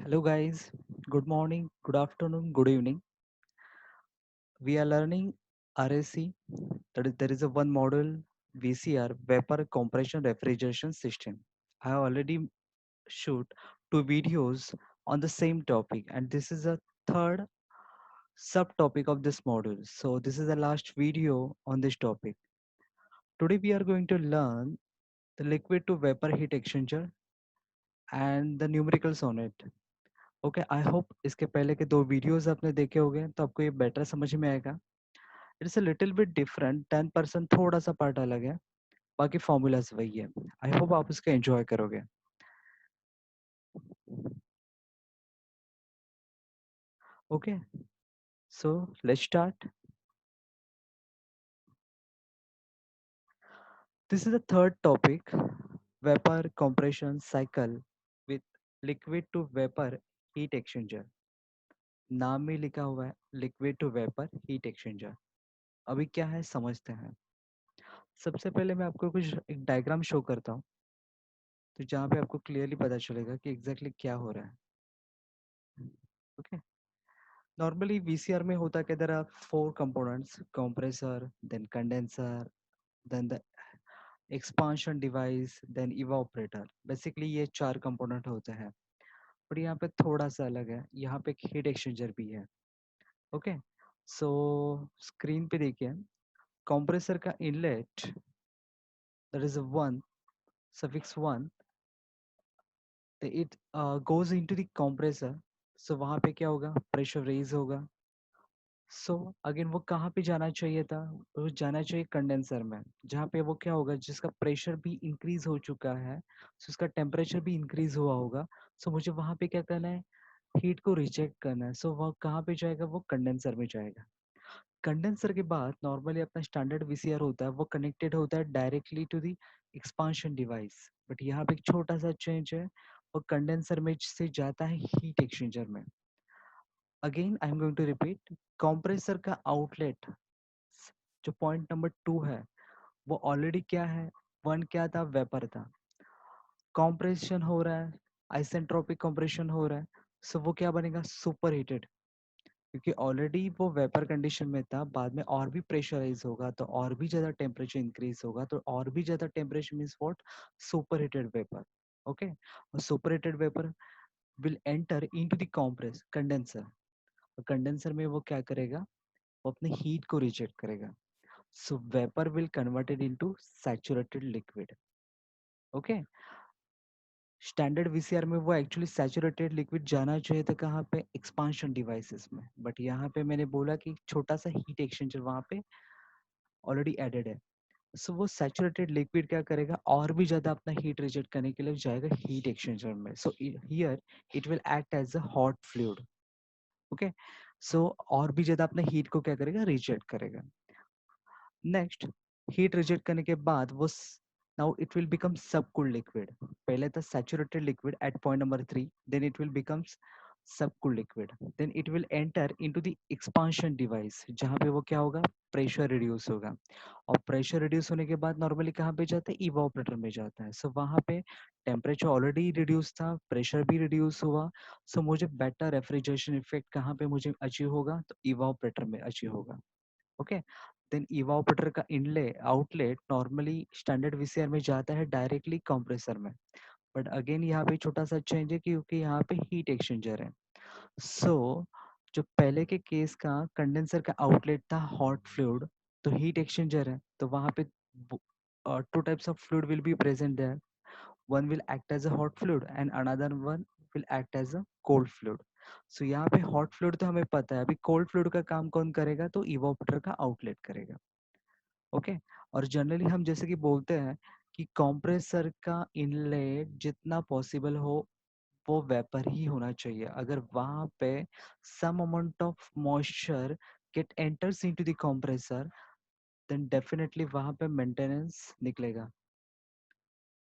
Hello, guys. Good morning, good afternoon, good evening. We are learning RAC. There is a one model VCR Vapor Compression Refrigeration System. I have already shoot two videos on the same topic, and this is a third subtopic of this module. So this is the last video on this topic. Today we are going to learn the liquid to vapor heat exchanger and the numericals on it. Okay I hope इसके पहले के दो videos आपने देखे होंगे तो आपको ये बेटर समझ में आएगा. It's a little bit different 10% थोड़ा सा पार्ट अलग है. बाकी फॉर्मूलाज वही है. आई होप आप इसको एंजॉय करोगे. Okay so let's start. This is the third topic. Vapour compression cycle with liquid to vapour heat exchanger. नाम में लिखा हुआ है liquid to vapour heat exchanger. अभी क्या है समझते हैं. सबसे पहले मैं आपको कुछ एक डायग्राम शो करता हूँ तो जहाँ पे आपको क्लियरली पता चलेगा कि एग्जैक्टली क्या हो रहा है. ओके. नॉर्मली वीसीआर में होता है कि there are four components. Compressor, then condenser, then the expansion device, then evaporator. Basically ये चार कंपोनेंट होते हैं. बट यहाँ पे थोड़ा सा अलग है. यहाँ पे एक हीट एक्सचेंजर भी है. ओके. सो स्क्रीन पे देखिए. कंप्रेसर का inlet that is one, suffix one. It goes into the compressor. So वहाँ पे क्या होगा, प्रेशर रेज होगा. सो अगेन वो कहाँ पे जाना चाहिए था, वो जाना चाहिए कंडेंसर में. जहाँ पे वो क्या होगा, जिसका प्रेशर भी इंक्रीज हो चुका है, सो उसका टेम्परेचर भी इंक्रीज हुआ होगा. सो मुझे वहाँ पे क्या करना है, हीट को रिजेक्ट करना है. सो वह कहाँ पे जाएगा, वो कंडेंसर में जाएगा. कंडेंसर के बाद नॉर्मली अपना स्टैंडर्ड वीसीआर होता है, वो कनेक्टेड होता है directly to the expansion device. But यहाँ पे एक छोटा सा चेंज है, वो कंडेंसर में से जाता है हीट एक्सचेंजर में. Again I am going to repeat. Compressor का आउटलेट जो पॉइंट नंबर 2 है, वो ऑलरेडी क्या है, वन क्या था, वेपर था. कॉम्प्रेशन हो रहा है, आइसेंट्रोपिक कॉम्प्रेशन हो रहा है. सो वो क्या बनेगा, सुपर हीटेड. क्योंकि ऑलरेडी वो वेपर कंडीशन में था, बाद में और भी प्रेशराइज होगा तो और भी ज्यादा टेम्परेचर इंक्रीज होगा, तो और भी ज्यादा temperature means what, super heated vapour. Okay. और super heated vapour will enter into the compress condenser. Condenser में वो क्या करेगा, वो अपने हीट को रिजेक्ट करेगा. So vapor will converted into saturated liquid. Okay. Standard VCR में वो एक्चुअली सैचुरेटेड लिक्विड जाना चाहिए था कहाँ पे, एक्सपांशन डिवाइसेस में. बट यहाँ पे मैंने बोला कि छोटा सा हीट एक्सचेंजर वहाँ पे ऑलरेडी एडेड है. सो वो सैचुरेटेड लिक्विड क्या करेगा, और भी ज्यादा अपना हीट रिजेक्ट करने के लिए जाएगा हीट एक्सचेंजर में. So here it will act as a hot fluid. Okay. So और भी ज्यादा अपने हीट को क्या करेगा, रिजेक्ट करेगा. नेक्स्ट, हीट रिजेक्ट करने के बाद वो now it will become subcooled liquid. पहले था saturated liquid at point number 3, then it will becomes subcooled liquid. Then it will enter into the expansion device, जहाँ पे वो क्या होगा, प्रेशर रिड्यूस होगा. और प्रेशर रिड्यूस होने के बाद नॉर्मली कहाँ पे जाता है, इवापोरेटर में जाता है. सो वहाँ पे टेम्परेचर ऑलरेडी रिड्यूस था, प्रेशर भी रिड्यूस हुआ. सो मुझे बेटर रेफ्रिजरेशन इफेक्ट कहाँ पे मुझे अचीव होगा, तो इवापोरेटर में अचीव होगा. ओके. देन इवापोरेटर का इनले आउटलेट नॉर्मली स्टैंडर्ड वीसीआर में जाता है डायरेक्टली कंप्रेसर में. बट अगेन यहाँ पे छोटा सा चेंज है क्योंकि यहाँ पे हीट एक्सचेंजर है. सो जो पहले के केस का कंडेंसर का आउटलेट था हॉट फ्लूइड, तो हीट एक्सचेंजर है तो वहाँ पे two types of fluid will be present there. One will act as a hot fluid and another one will act as a cold fluid. So यहाँ पे hot fluid तो हमें पता है, अभी cold fluid का काम कौन करेगा, तो evaporator का outlet करेगा. ओके. और जनरली हम जैसे कि बोलते हैं कि कंप्रेसर का इनलेट जितना पॉसिबल हो वो वेपर ही होना चाहिए. अगर वहाँ पे some amount of moisture get enters into the compressor, then definitely वहाँ पे मेंटेनेंस निकलेगा,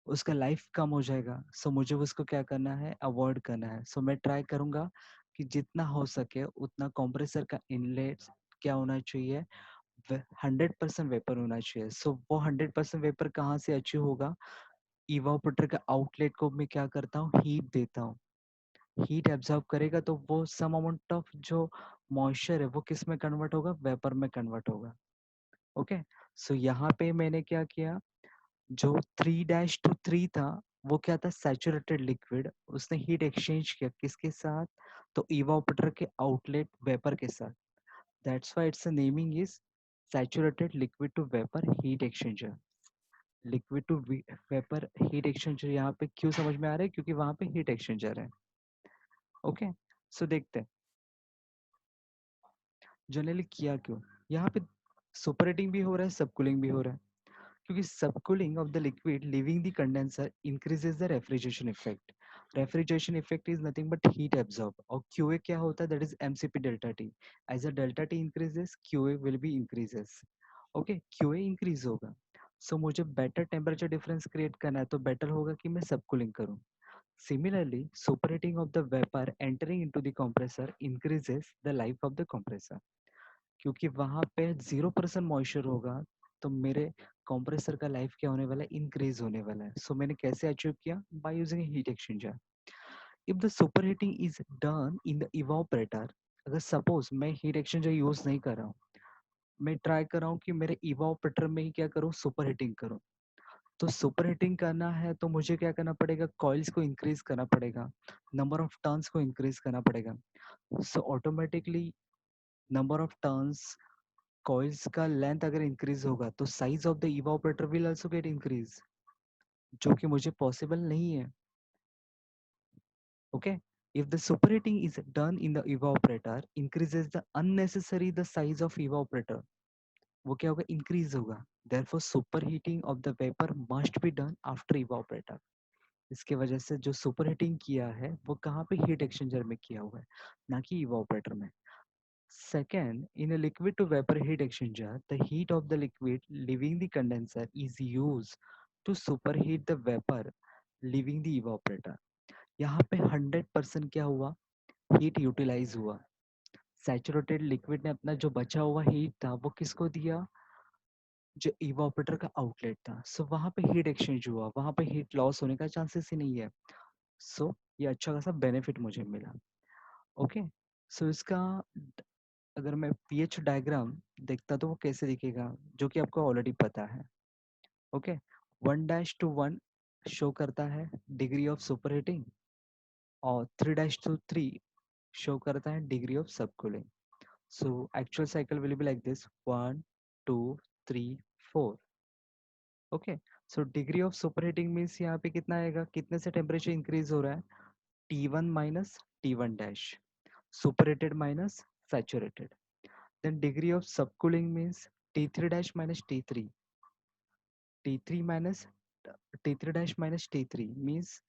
उसका लाइफ कम हो जाएगा. सो मुझे उसको क्या करना है, अवॉइड करना है. सो मैं ट्राई करूंगा कि जितना हो सके उतना कंप्रेसर का इनलेट क्या होना चाहिए, 100% वेपर होना चाहिए. सो वो 100% वेपर कहाँ से अचीव होगा, इवापोरेटर का आउटलेट को मैं क्या करता हूँ, हीट देता हूँ. हीट एब्जॉर्ब करेगा तो वो सम अमाउंट ऑफ जो मॉइस्चर है वो किस में कन्वर्ट होगा, वेपर में कन्वर्ट होगा। ओके, सो यहाँ पे मैंने क्या किया, जो 3-3 था वो क्या था, सैचुरेटेड लिक्विड, उसने हीट एक्सचेंज किया किसके साथ, तो इवापोरेटर के आउटलेट वेपर के साथ। That's why its naming is saturated liquid to vapour heat exchanger. Liquid to vapour heat exchanger यहाँ पे क्यों समझ में आ रहा है, क्योंकि वहां पे हीट एक्सचेंजर है। ओके, सो देखते हैं जनरली किया क्यों। यहाँ पे सुपर हीटिंग भी हो रहा है, सब कूलिंग भी हो रहा है, क्योंकि subcooling of the liquid leaving the condenser increases the refrigeration effect. Refrigeration effect is nothing but heat absorb. और QA क्या होता है, that is MCP delta T. As the delta T increases, QA will be increases. Okay, QA increase होगा, so मुझे better temperature difference create करना है, तो better होगा कि मैं subcooling करूँ. Similarly, superheating of the vapor entering into the compressor increases the life of the compressor. क्योंकि वहां पे 0% मॉइस्चर होगा, तो मेरे कंप्रेसर का लाइफ क्या होने वाला है, इंक्रीज होने वाला है। सो मैंने कैसे अचीव किया, by using heat exchanger. If the super heating is done in the evaporator, अगर सपोज मैं हीट एक्सचेंजर यूज नहीं कर रहा हूँ, मैं ट्राई कर रहा हूँ कि मेरे इवापोरेटर में ही क्या करूँ, सुपर हीटिंग करूँ, तो सुपर हीटिंग करना है तो मुझे क्या करना पड़ेगा, कॉइल्स को इंक्रीज करना पड़ेगा, नंबर ऑफ टर्न्स को इंक्रीज करना पड़ेगा। So automatically number of turns, coils का लेंथ अगर इंक्रीज होगा तो size of the evaporator will also get increase, जो कि मुझे पॉसिबल नहीं है। Okay, if the superheating is done in the evaporator increases the unnecessary the size of evaporator, वो क्या होगा, इंक्रीज होगा। Therefore superheating of the vapour must be done after evaporator. इसके वजह से जो सुपरहीटिंग किया है वो कहाँ पे, हीट एक्सचेंजर में किया हुआ है, ना कि इवापोरेटर में। Second, in a liquid to vapor heat exchanger, the heat of the liquid leaving the condenser is used to superheat the vapor leaving the evaporator. यहाँ पे 100% क्या हुआ, हीट यूटिलाइज हुआ। सैचुरेटेड लिक्विड ने अपना जो बचा हुआ हीट था वो किसको दिया, जो इवापोरेटर का आउटलेट था। सो वहां पे हीट एक्सचेंज हुआ, वहां पे हीट लॉस होने का चांसेस ही नहीं है। सो ये अच्छा खासा बेनिफिट मुझे मिला। ओके, सो इसका अगर मैं पीएच डायग्राम देखता तो वो कैसे दिखेगा, जो कि आपको ऑलरेडी पता है। ओके, 1-1 शो करता है डिग्री ऑफ सुपर हीटिंग, और 3-3 शो करता है degree of subcooling. So actual cycle will be like this, 1 2 3 4। Okay, so degree of super heating means यहाँ पे कितना आएगा, कितने से टेम्परेचर इंक्रीज हो रहा है, T1 minus T1 dash, superheated minus saturated. Then degree of subcooling means T3 dash minus T3. T3 minus T3 dash minus T3 means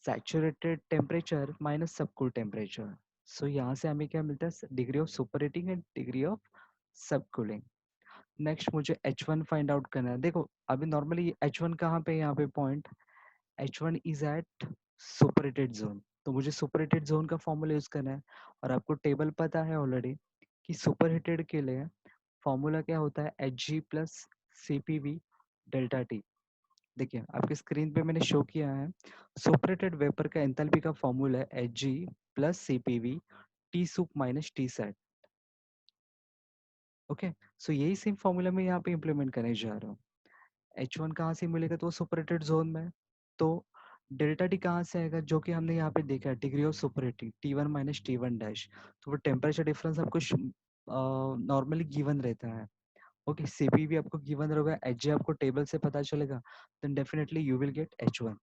saturated temperature minus subcool temperature. So यहाँ से हमें क्या मिलता है, degree of superheating and degree of subcooling. Next मुझे H1 find out करना है। देखो अभी नॉर्मली H1 कहाँ पे है, यहाँ पे point H1 is at superheated zone, तो मुझे सुपरहीटेड जोन का फॉर्मूला यूज करना है। और आपको टेबल पता है ऑलरेडी कि सुपरहीटेड के लिए फॉर्मूला क्या होता है, H G plus C P V delta T. देखिए आपके स्क्रीन पे मैंने शो किया है, सुपरेटेड वेपर का एंथैल्पी का फॉर्मूला है H G plus C P V T sup minus T set. Okay, so यही सेम फॉर्मूला मैं यहाँ पे इम्प्लीमेंट करने जा रहा हूँ। एच वन कहाँ से मिलेगा, तो वो सुपरेटेड जोन में है। तो डेल्टा टी कहाँ से आएगा, जो कि हमने यहाँ पे देखा है degree of superheating T1 minus T1 dash. तो वो टेम्परेचर डिफरेंस आपको नॉर्मली गिवन रहता है। ओके, सीपी भी आपको गिवन रहेगा, एच जे आपको टेबल से पता चलेगा, then definitely you will get H1।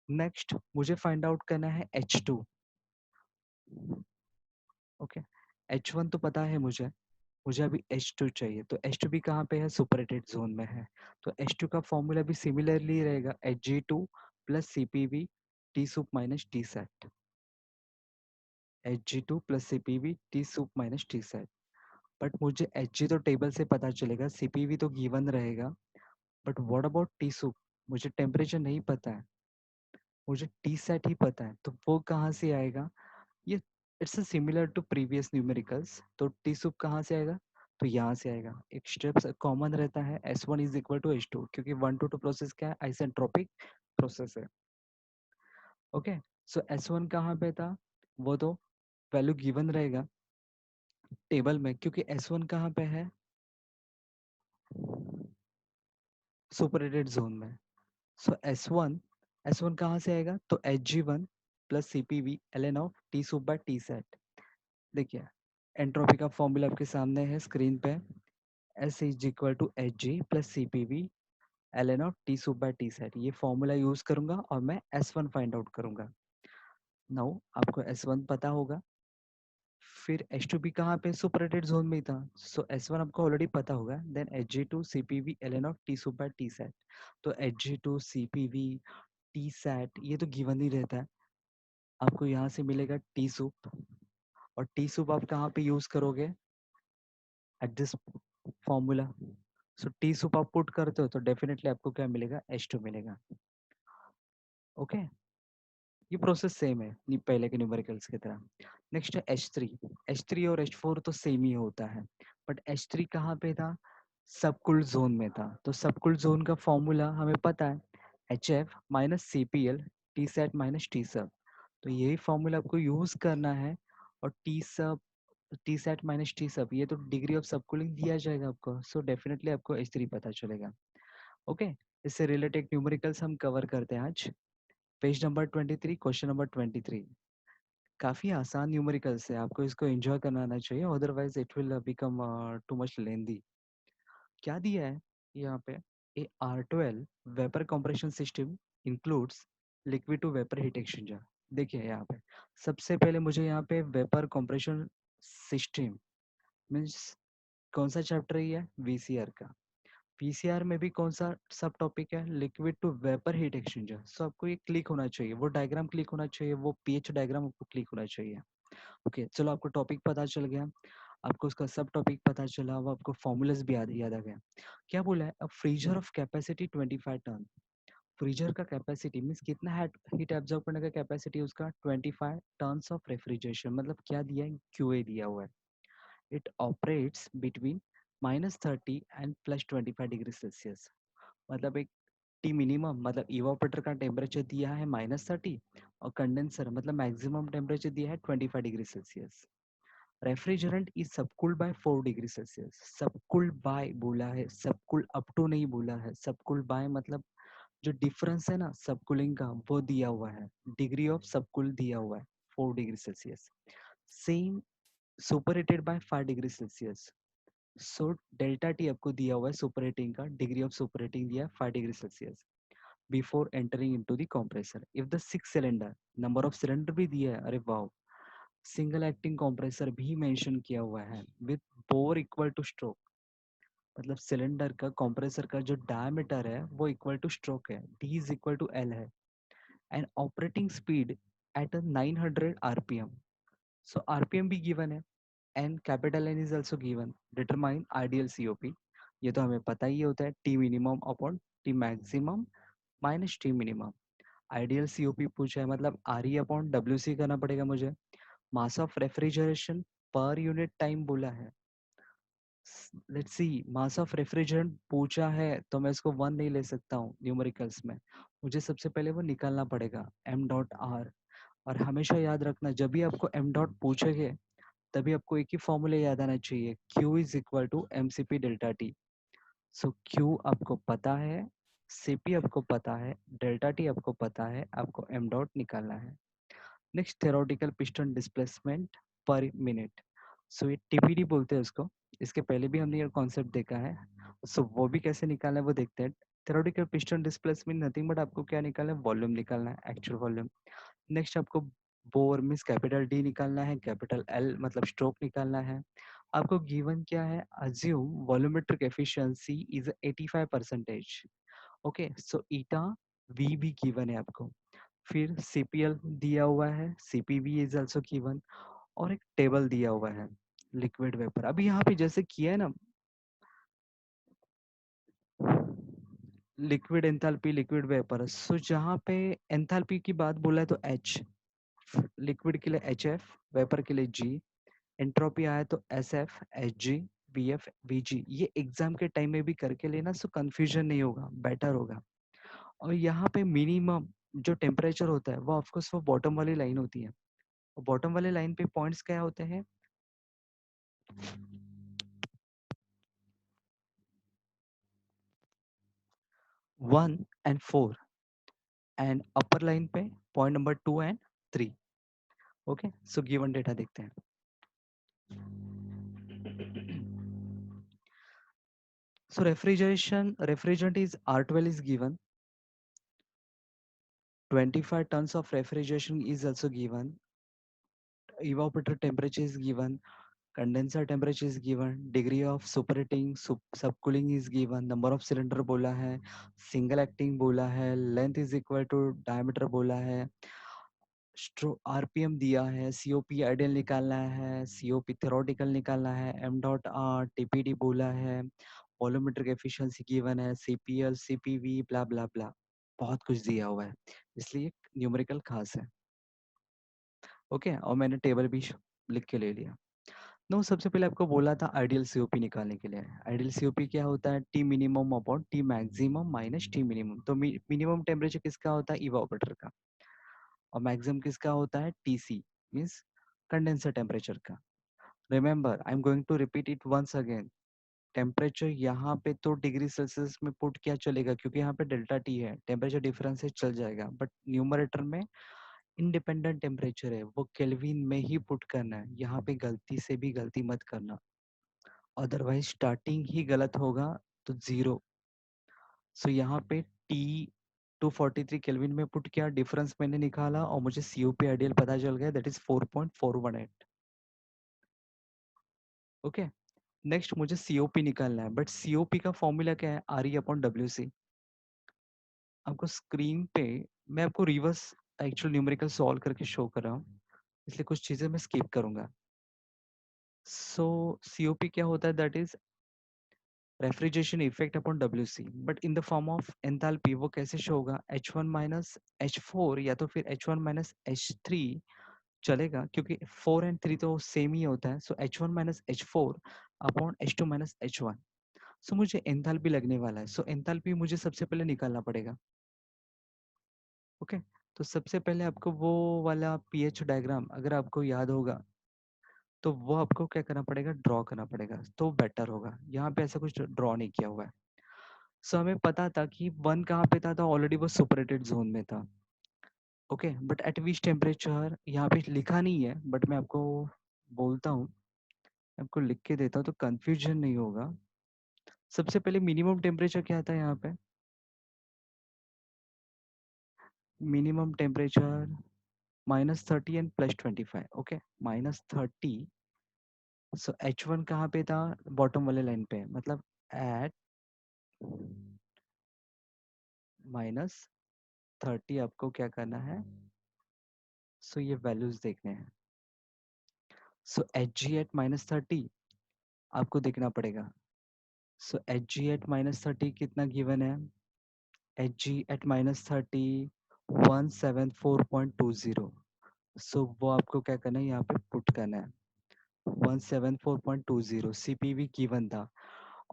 Next मुझे फाइंड आउट करना है H2। ओके, H1 तो पता है मुझे, मुझे अभी H2 चाहिए, तो H2 भी कहाँ पे है, सुपरहीटेड जोन में है। तो H2 का फॉर्मूला भी सिमिलरली रहेगा, Hg2 plus CpV T sup minus T set. Hg2 plus CpV T sup minus T set. But मुझे Hg तो टेबल से पता चलेगा, CpV तो गिवन रहेगा, बट व्हाट अबाउट टी सुप, मुझे टेम्परेचर नहीं पता है, मुझे टी सेट ही पता है, तो वो कहाँ से आएगा। ये it's similar to previous numericals, तो टी सुप कहाँ से आएगा, तो यहाँ से आएगा। एक स्टेप्स कॉमन रहता है, S1 is equal to H2, क्योंकि 1 to 2 प्रोसेस क्या है, आइसेंट्रोपिक प्रोसेस है। ओके, सो S1 कहाँ पे था, वो तो वैल्यू गिवन रहेगा टेबल में, क्योंकि S1 कहाँ पे है, सुपरहिटेड जोन में। सो एस वन कहाँ से आएगा, तो Hg1 plus CPV ln of T sup by T set. देखिए एंट्रोपी का फॉर्मूला आपके सामने है स्क्रीन पे, S is equal to Hg plus CPV ln of T sup by T set. ये फॉर्मूला यूज करूंगा और मैं S1 फाइंड आउट करूंगा। नाउ आपको S1 पता होगा, फिर H2 भी कहाँ पे, सुपरहिटेड जोन में ही था। सो S1 आपको ऑलरेडी पता होगा, then Hg2 CPV ln of T sup by T set. तो Hg2 CPV टी सेट ये तो गिवन ही रहता है, आपको यहाँ से मिलेगा टी सूप, और टी सूप आप कहाँ पे यूज करोगे, at this formula. So T soup आप पुट करते हो तो डेफिनेटली आपको क्या मिलेगा, H2 मिलेगा। ओके, ये प्रोसेस सेम है पहले के न्यूमेरिकल्स की तरह। नेक्स्ट है H3। H3 और H4 तो सेम ही होता है, बट H3 कहाँ पे था, सबकुल जोन में था। तो सबकुल जोन का फॉर्मूला हमें पता है, HF minus CPL T set minus T सब। तो यही फॉर्मूला आपको यूज करना है, और टी सेट माइनस टी सब ये तो डिग्री ऑफ सबकूलिंग दिया जाएगा आपको। सो डेफिनेटली आपको H3 पता चलेगा। ओके, इससे रिलेटेड न्यूमेरिकल्स हम कवर करते हैं आज। Page number 23, question number 23। काफी आसान न्यूमेरिकल्स है, आपको इसको एंजॉय करना आना चाहिए, otherwise it will become too much lengthy. क्या दिया है यहाँ पे, a R12 vapour compression system includes liquid to vapour heat exchanger. देखिए यहाँ पे सबसे पहले मुझे यहाँ पे वेपर कंप्रेशन सिस्टम मीन्स कौन सा चैप्टर है ये, VCR का। VCR में भी कौन सा सब टॉपिक है, liquid to vapour heat exchanger. So आपको ये क्लिक होना चाहिए, वो डायग्राम क्लिक होना चाहिए, वो पीएच डायग्राम आपको क्लिक होना चाहिए। ओके चलो, आपको टॉपिक पता चल गया, आपको उसका सब टॉपिक पता चला, वो आपको फॉर्मूलाज भी याद आ गया। क्या बोला है, a freezer of capacity 25 ton. Freezer का कैपेसिटी मीन्स कितना हीट एब्जॉर्ब करने का कैपेसिटी उसका, 25 टन्स ऑफ रेफ्रिजरेशन। मतलब क्या दिया है, QA दिया हुआ है। It operates between -30 and +25 degree Celsius. मतलब एक टी मिनिमम मतलब इवापोरेटर का टेम्परेचर दिया है -30, और कंडेंसर मतलब मैक्सिमम टेम्परेचर दिया है 25 degree Celsius. Refrigerant is subcooled by 4 degree Celsius. Subcooled by बोला है, सबकूल्ड अप टू नहीं बोला है। सबकूल्ड बाय मतलब जो डिफरेंस है ना सबकूलिंग का, वो दिया हुआ है, डिग्री ऑफ सबकूल दिया हुआ है 4 degree Celsius. Same superheated by 5 degree Celsius. So delta T आपको दिया हुआ है सुपर हीटिंग का, डिग्री ऑफ सुपर हीटिंग दिया है 5 degree Celsius before entering into the compressor. If the 6 cylinder, number of cylinder भी दिया है, अरे वाओ। सिंगल एक्टिंग कंप्रेसर भी मेंशन किया हुआ है with bore equal to stroke. मतलब सिलेंडर का कंप्रेसर का जो डायमीटर है वो इक्वल टू स्ट्रोक है, D is equal to L है, and operating speed at 900 RPM. So RPM भी गिवन है, and capital N is also given. Determine ideal COP, ये तो हमें पता ही होता है, T minimum upon T maximum minus T minimum. Ideal COP पूछा है, मतलब R E upon W C करना पड़ेगा मुझे। Mass of refrigeration per unit time बोला है। Let's see, mass of refrigerant पूछा है तो मैं इसको 1 नहीं ले सकता हूँ न्यूमेरिकल्स में, मुझे सबसे पहले वो निकालना पड़ेगा m.r। और हमेशा याद रखना, जब भी आपको m डॉट पूछेंगे तभी आपको एक ही फॉर्मूले याद आना चाहिए, q is equal to mcp delta T. So q आपको पता है, cp आपको पता है, डेल्टा टी आपको पता है, आपको m डॉट निकालना है। Next, theoretical piston displacement per minute. So ये टीपीडी बोलते हैं उसको, इसके पहले भी हमने ये कॉन्सेप्ट देखा है। सो वो भी कैसे निकालना है वो देखते हैं। Theoretical piston displacement nothing but आपको क्या निकालना है, वॉल्यूम निकालना है, एक्चुअल वॉल्यूम। नेक्स्ट आपको बोर मीन्स कैपिटल डी निकालना है, कैपिटल एल मतलब स्ट्रोक निकालना है। आपको गिवन क्या है, assume volumetric efficiency is 85%। Okay, so eta V भी गिवन है आपको, फिर CPL दिया हुआ है, CPV इज आल्सो गिवन, और एक टेबल दिया हुआ है लिक्विड वेपर। अभी यहाँ पे जैसे किया है ना, लिक्विड एंथैल्पी लिक्विड वेपर, सो जहाँ पे एंथैल्पी की बात बोला है तो H, लिक्विड के लिए HF, वेपर के लिए G, एंट्रोपी आया तो SF HG VF VG। ये एग्जाम के टाइम में भी करके लेना, सो कंफ्यूजन नहीं होगा, बेटर होगा। और यहाँ पे मिनिमम जो टेम्परेचर होता है वो ऑफकोर्स वो बॉटम वाली लाइन होती है, और बॉटम वाले लाइन पे पॉइंट्स क्या होते हैं, 1 and 4, एंड अपर लाइन पे point number 2 and 3। Okay, so given data देखते हैं। So refrigerant is R12 is given. 25 tons of refrigeration is also given. Evaporator temperature is given. Condenser temperature is given. Degree of superheating, subcooling is given. Number of cylinder बोला है. Single acting बोला है. Length is equal to diameter बोला है. RPM दिया है. COP ideal निकालना है. सीओपी थ्योरेटिकल निकालना है. एम डॉट आर टीपीडी बोला है. वॉल्यूमेट्रिक एफिशिएंसी गिवन है. सीपीएल सीपीवी ब्ला ब्ला ब्ला, बहुत कुछ दिया हुआ है, इसलिए न्यूमेरिकल खास है। ओके, और मैंने टेबल भी लिख के ले लिया। नो, सबसे पहले आपको बोला था आइडियल सीओपी निकालने के लिए। आइडियल सीओपी क्या होता है, T minimum upon T maximum minus T minimum. तो मिनिमम टेम्परेचर किसका होता है, इवापोरेटर का, और मैक्सिमम किसका होता है, टीसी मीन्स कंडेंसर टेम्परेचर का। Remember, I am going to repeat it once again. Temperature यहाँ पे तो डिग्री सेल्सियस में पुट किया चलेगा, क्योंकि यहाँ पे डेल्टा टी है, टेम्परेचर डिफरेंस से चल जाएगा, बट न्यूमरेटर में इंडिपेंडेंट टेम्परेचर है, वो केल्विन में ही पुट करना है। यहाँ पे गलती से भी गलती मत करना, अदरवाइज स्टार्टिंग ही गलत होगा तो जीरो। सो यहाँ पे टी 243 केल्विन में पुट किया, डिफरेंस मैंने निकाला और मुझे सीओपी आइडियल पता चल गया, दैट इज 4.418। ओके, नेक्स्ट मुझे सीओपी निकालना है, बट सीओपी का फॉर्मूला क्या है, R E upon W C. आपको स्क्रीन पे मैं आपको रिवर्स एक्चुअल न्यूमेरिकल सॉल्व करके शो कर रहा हूँ, इसलिए कुछ चीजें मैं स्किप करूंगा। सो सीओपी क्या होता है, that is refrigeration effect upon W C, but in the form of enthalpy. वो कैसे शो होगा, H1 माइनस H4 या तो फिर H1 माइनस H3 चलेगा, क्योंकि 4 and 3 तो सेम ही होता है। सो H1 minus H4 upon H2 minus H1। सो मुझे एंथैल्पी लगने वाला है, सो एंथैल्पी मुझे सबसे पहले निकालना पड़ेगा। ओके, तो सबसे पहले आपको वो वाला पीएच डायग्राम अगर आपको याद होगा तो वो आपको क्या करना पड़ेगा, ड्रॉ करना पड़ेगा, तो बेटर होगा। यहाँ पे ऐसा कुछ ड्रॉ नहीं किया हुआ है। सो हमें पता था कि 1 कहाँ पे था, तो ऑलरेडी वो सुपरहीटेड जोन में था। Okay, but at which temperature यहाँ पे लिखा नहीं है, बट मैं आपको बोलता हूँ, आपको लिख के देता हूँ तो कंफ्यूजन नहीं होगा। सबसे पहले मिनिमम टेम्परेचर क्या था यहाँ पे, minimum temperature -30 and +25। Okay, -30। So H1 कहाँ पे था, बॉटम वाले लाइन पे, मतलब एट -30 आपको क्या करना है, सो ये वैल्यूज देखने हैं। सो एच जी एट -30 आपको देखना पड़ेगा। सो एच जी एट -30 कितना गिवन है, एच जी एट -30 174.20। सो वो आपको क्या करना है, यहाँ पे पुट करना है 174.20। सीपीवी गिवन था,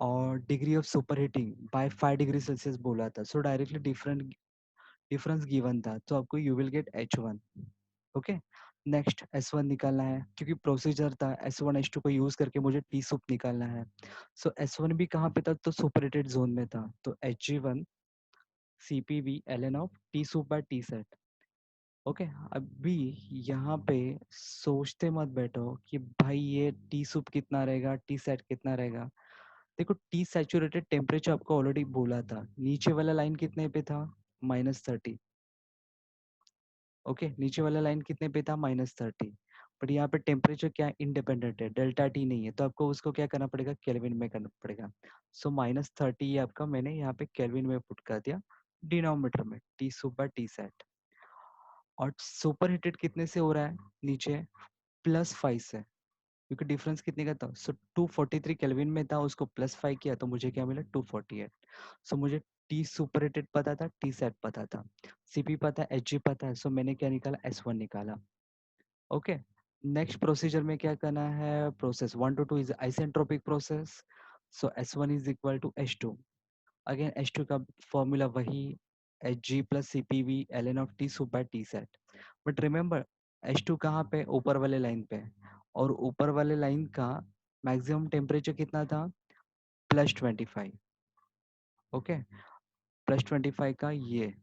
और degree of super heating bye 5 degree Celsius बोला था। सो डायरेक्टली डिफरेंस गिवन था, तो आपको you will get H1। Okay, next S1 निकालना है, क्योंकि प्रोसीजर था S1 S2 को यूज करके मुझे टी सूप निकालना है। सो S1 भी कहाँ पे था, तो सुपरहीटेड जोन में था, तो Hg1 CPV ln of T sup by T set. Okay, अभी यहाँ पे सोचते मत बैठो कि भाई ये टी सूप कितना रहेगा, टी सेट कितना रहेगा। देखो, टी सैचुरेटेड टेम्परेचर आपको ऑलरेडी बोला था, नीचे वाला लाइन कितने पे था, -30। ओके, नीचे वाला लाइन कितने पे था, -30। बट यहाँ पे टेम्परेचर क्या इंडिपेंडेंट है, डेल्टा टी नहीं है, तो आपको उसको क्या करना पड़ेगा, केल्विन में करना पड़ेगा। सो -30 ये आपका मैंने यहाँ पे केल्विन में पुट कर दिया, डिनोमीटर में T sup by T set. और सुपर हीटेड कितने से हो रहा है, नीचे +5 से, क्योंकि डिफरेंस कितने का था, सो 243 केल्विन में था, उसको +5 किया तो मुझे क्या मिला, 248। सो मुझे टी सुपर हीटेड पता था, टी सेट पता था, सीपी पता है, एच जी पता है, सो मैंने क्या निकाला, S1 निकाला। ओके, नेक्स्ट प्रोसीजर में क्या करना है, process 1 to 2 is isentropic process. So S1 is equal to H2। Again H2 का फॉर्मूला वही, Hg plus CPV ln of T sup by T set. But remember H2 कहाँ पे, ऊपर वाले लाइन पे, और ऊपर वाले लाइन का मैक्सिमम टेम्परेचर कितना था, +25. ओके, +25 का ये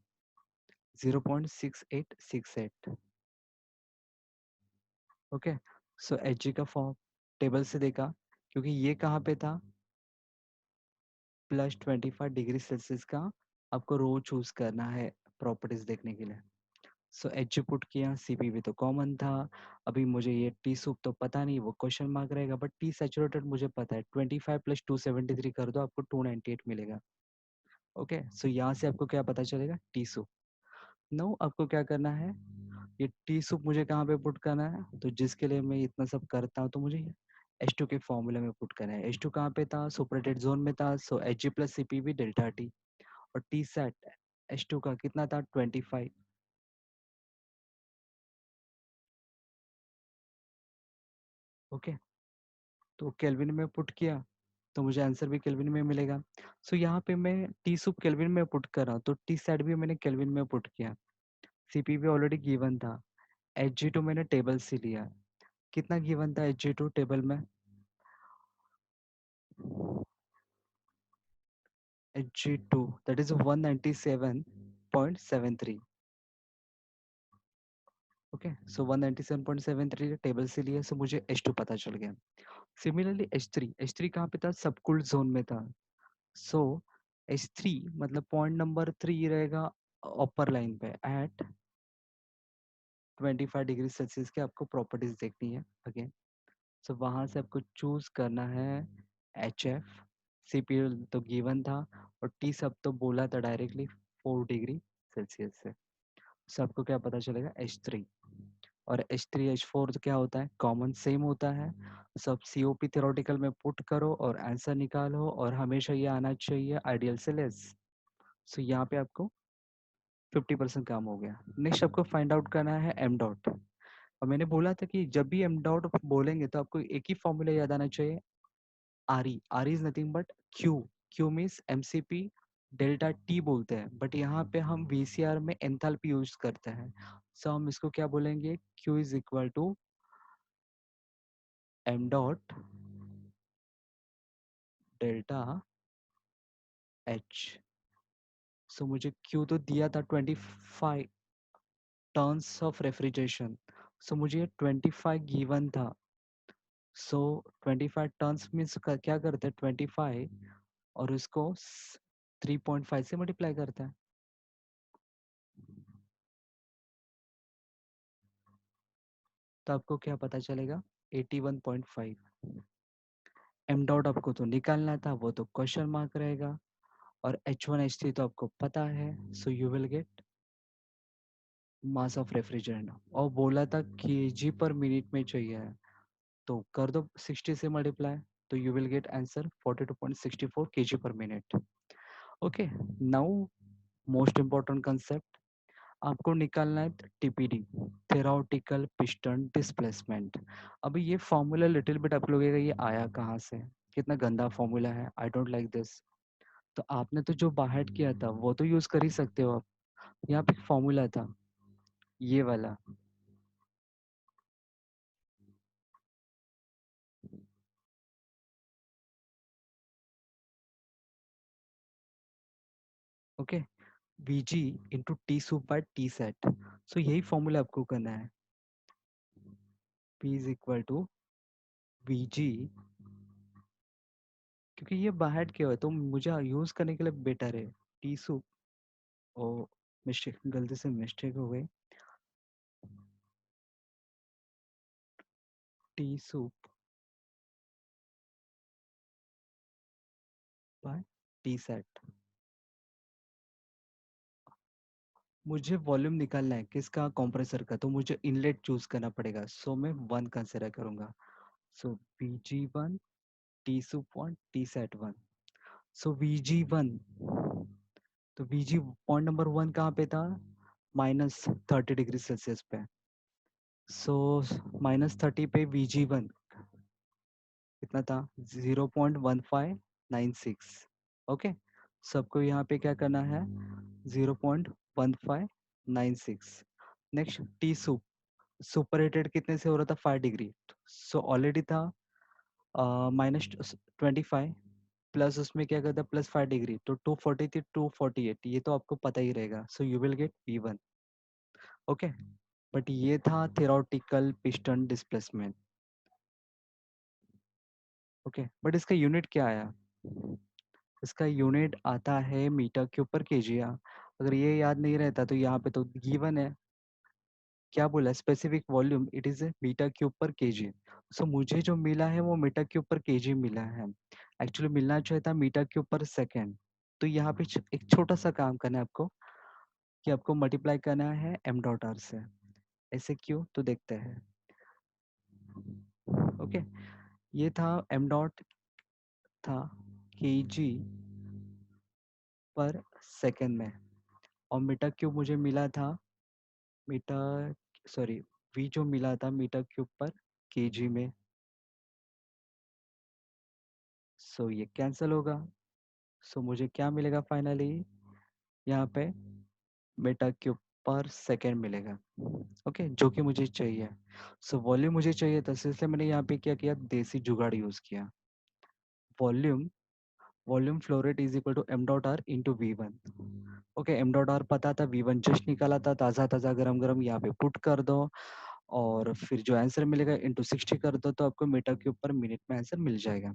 0.6868. ओके, सो Hg का फॉर्म टेबल से देखा, क्योंकि ये कहाँ पे था, +25 डिग्री सेल्सियस का आपको रो चूज करना है प्रॉपर्टीज देखने के लिए. सो एच पुट किया, सीपीवी तो कॉमन था. अभी मुझे ये टी सूप तो पता नहीं, वो क्वेश्चन मार्क रहेगा, बट टी सैचुरेटेड मुझे पता है, 25 + 273 कर दो, आपको 298 मिलेगा. ओके, सो यहाँ से आपको क्या पता चलेगा, टी सूप. नो, आपको क्या करना है, ये टी सूप मुझे कहाँ पे पुट करना है, तो जिसके लिए मैं इतना सब करता हूँ, तो मुझे H2 के फॉर्मूले में पुट करना है. H2 कहाँ पे था, सुपरटेड जोन में था, सो Hg plus CPV delta T, और टी सेट H2 का कितना था, 25. ओके, तो केल्विन में पुट किया, तो मुझे आंसर भी केल्विन में मिलेगा. सो यहाँ पे मैं टी सूप केल्विन में पुट कर रहा हूँ, तो टी सेट भी मैंने केल्विन में पुट किया. CPV ऑलरेडी गिवन था. Hg2 मैंने टेबल से लिया. कितना गिवन था Hg2 टेबल में, Hg2 that is 197.73. Okay, so 197.73 table से लिया, सो मुझे H2 पता चल गया. सिमिलरली H3 कहाँ पे था, सबकूल्ड जोन में था. सो H3 मतलब पॉइंट नंबर 3 रहेगा अपर लाइन पे एट 25 डिग्री सेल्सियस के. आपको प्रॉपर्टीज देखनी है अगेन. सो वहां से आपको चूज करना है HF. CPL तो गिवन था, और T सब तो बोला था डायरेक्टली 4 डिग्री सेल्सियस से. सो आपको क्या पता चलेगा, H3. और H3H4 तो क्या होता है, कॉमन सेम होता है. सब COP थ्योरेटिकल में पुट करो और आंसर निकालो, और हमेशा ये आना चाहिए आइडियल से लेस. सो यहाँ पे आपको 50% काम हो गया. नेक्स्ट आपको फाइंड आउट करना है एम डॉट. और मैंने बोला था कि जब भी एम डॉट बोलेंगे तो आपको एक ही फॉर्मूला याद आना चाहिए, R E is nothing but Q. Q means MCP delta T बोलते हैं, बट यहाँ पे हम VCR में एंथैल्पी यूज करते हैं. सो हम इसको क्या बोलेंगे, Q is equal to M dot delta H. So मुझे Q तो दिया था 25 टर्न्स ऑफ रेफ्रिजरेशन. सो मुझे 25 गिवन था. सो 25 टर्न्स मीन्स क्या करते हैं, 25 और उसको 3.5 से मल्टीप्लाई करता है. तो आपको क्या पता चलेगा, 81.5. एम डॉट आपको तो निकालना था, वो तो क्वेश्चन मार्क रहेगा. और H1 H3 तो आपको पता है. So you will gate mass of refrigerant, और बोला था केजी पर मिनट में चाहिए, तो कर दो 60 से मल्टीप्लाई, तो you will get answer 42.64 kg पर minute. Okay, now most important concept आपको निकालना है, TPD, थेराउटिकल पिस्टन डिस्प्लेसमेंट. अभी ये फॉर्मूला लिटिल बिट आप लोगों का ये आया कहाँ से, कितना गंदा फॉर्मूला है, आई डोंट लाइक दिस. तो आपने तो जो बाहर किया था वो तो यूज कर ही सकते हो आप. यहाँ पे फॉर्मूला था ये वाला. Okay, VG into T sup by T sat. So यही फॉर्मूला आपको करना है, P is equal to VG, क्योंकि ये बाहर किया हुआ है तो मुझे यूज करने के लिए बेटर है. टी सूप, ओ मिस्टेक, गलती से मिस्टेक हो गई, T sup by T set. मुझे वॉल्यूम निकालना है किसका, कंप्रेसर का, तो मुझे इनलेट चूज करना पड़ेगा. सो मैं 1 कंसिडर करूंगा. सो VG1 T soup 1 T set 1. सो VG1, तो VG पॉइंट नंबर 1 कहाँ पे था, -30 डिग्री सेल्सियस पे. सो -30 पे VG1 कितना था, 0.1596. ओके, सबको यहाँ पे क्या करना है 0.1596। Next T soup, super heated कितने से हो रहा था 5 डिग्री, सो ऑलरेडी था -25, प्लस उसमें क्या करता +5 डिग्री, तो 240 थी 248, ये तो आपको पता ही रहेगा, so you will gate V1। Okay, but ये था theoretical piston displacement. Okay, but इसका यूनिट क्या आया, इसका यूनिट आता है मीटर क्यूब पर केजी। अगर ये याद नहीं रहता तो यहाँ पे तो गिवन है, क्या बोला specific volume, it is a meter cube per kg. So मुझे जो मिला है वो मीटर क्यूब पर केजी मिला है, एक्चुअली मिलना चाहिए था मीटर क्यूब पर सेकेंड। तो यहाँ पे एक छोटा सा काम करना है आपको, कि आपको मल्टीप्लाई करना है एम डॉट आर से। ऐसे क्यों, तो देखते हैं। ओके, ये था एम डॉट था केजी पर सेकेंड में, और मीटर क्यूब मुझे मिला था मीटर, सॉरी, वी जो मिला था मीटर क्यूब पर केजी में। सो ये कैंसिल होगा, सो मुझे क्या मिलेगा फाइनली, यहाँ पे मीटर क्यूब पर सेकेंड मिलेगा। ओके, जो कि मुझे चाहिए। सो वॉल्यूम मुझे चाहिए था, इसलिए मैंने यहाँ पे क्या किया, देसी जुगाड़ यूज किया। Volume, volume flow rate is equal to M dot R into V1। Okay, M dot R पता था, V1 जस्ट निकाला था, ताज़ा ताज़ा गरम गरम, यहाँ पे पुट कर दो, और फिर जो आंसर मिलेगा इंटू 60 कर दो, तो आपको मीटर क्यूब पर मिनट में आंसर मिल जाएगा।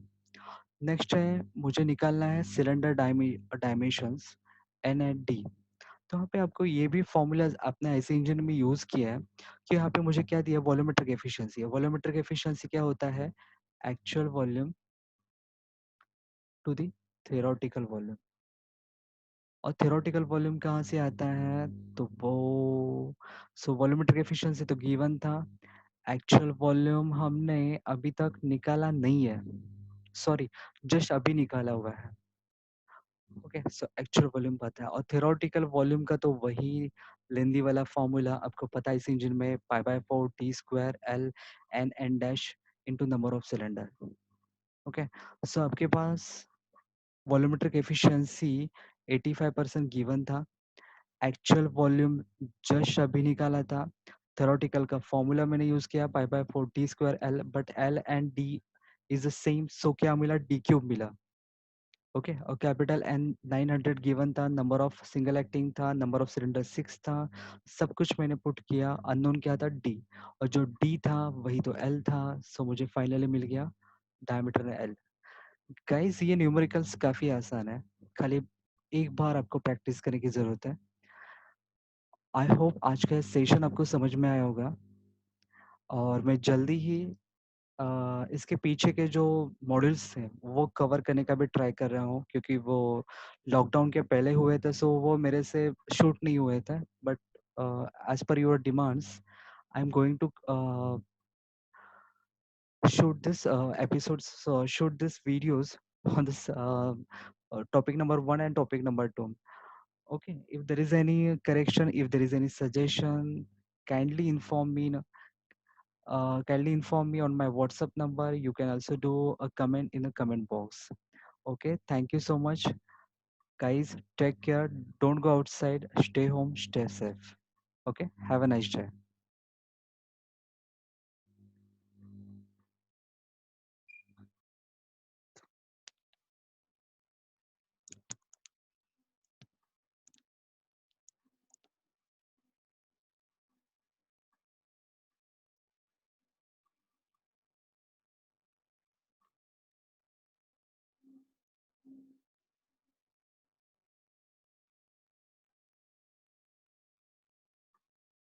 नेक्स्ट है, मुझे निकालना है cylinder dimensions N and D. तो यहाँ पे आपको ये भी फॉर्मूला आपने ऐसे इंजन में यूज़ किया है, कि यहाँ पे मुझे क्या दिया, वॉल्यूमेट्रिक एफिशिएंसी है। वॉल्यूमेट्रिक एफिशिएंसी क्या होता है, actual volume to the theoretical volume. और थ्योरेटिकल वॉल्यूम कहाँ से आता है, तो वो, सो वॉल्यूमेट्रिक एफिशिएंसी तो गिवन था, एक्चुअल वॉल्यूम हमने अभी तक निकाला नहीं है, सॉरी, जस्ट अभी निकाला हुआ है। ओके, सो एक्चुअल वॉल्यूम पता है, और थ्योरेटिकल वॉल्यूम का तो वही लेंदी वाला फॉर्मूला आपको पता है, इस इंजन में π/4 T square L N N dash into number of cylinder. Okay, so आपके पास वॉल्यूमेट्रिक एफिशिएंसी 85% गिवन था, एक्चुअल वॉल्यूम जस्ट अभी निकाला था, थ्योरेटिकल का फॉर्मूला मैंने यूज किया π/4 T square L, but L and D is the same, so क्या मिला, डी क्यूब मिला। ओके, और कैपिटल एन 900 गिवन था, नंबर ऑफ सिंगल एक्टिंग था, नंबर ऑफ सिलेंडर 6 था, सब कुछ मैंने पुट किया, अननोन क्या था, डी, और जो डी था वही तो एल था, सो मुझे फाइनली मिल गया डायमीटर एल। गाइस, ये न्यूमेरिकल्स काफी आसान है, खाली एक बार आपको प्रैक्टिस करने की जरूरत है। आई होप आज का सेशन आपको समझ में आया होगा, और मैं जल्दी ही इसके पीछे के जो मॉड्यूल्स हैं वो कवर करने का भी ट्राई कर रहा हूँ, क्योंकि वो लॉकडाउन के पहले हुए थे, सो वो मेरे से शूट नहीं हुए थे, but as per your demands I am going to shoot this episodes, shoot this videos on this topic number 1 and topic number 2. Okay, if there is any correction, if there is any suggestion, kindly inform me. Kindly inform me on my WhatsApp number. You can also do a comment in the comment box. Okay, thank you so much, guys. Take care. Don't go outside. Stay home. Stay safe. Okay, have a nice day.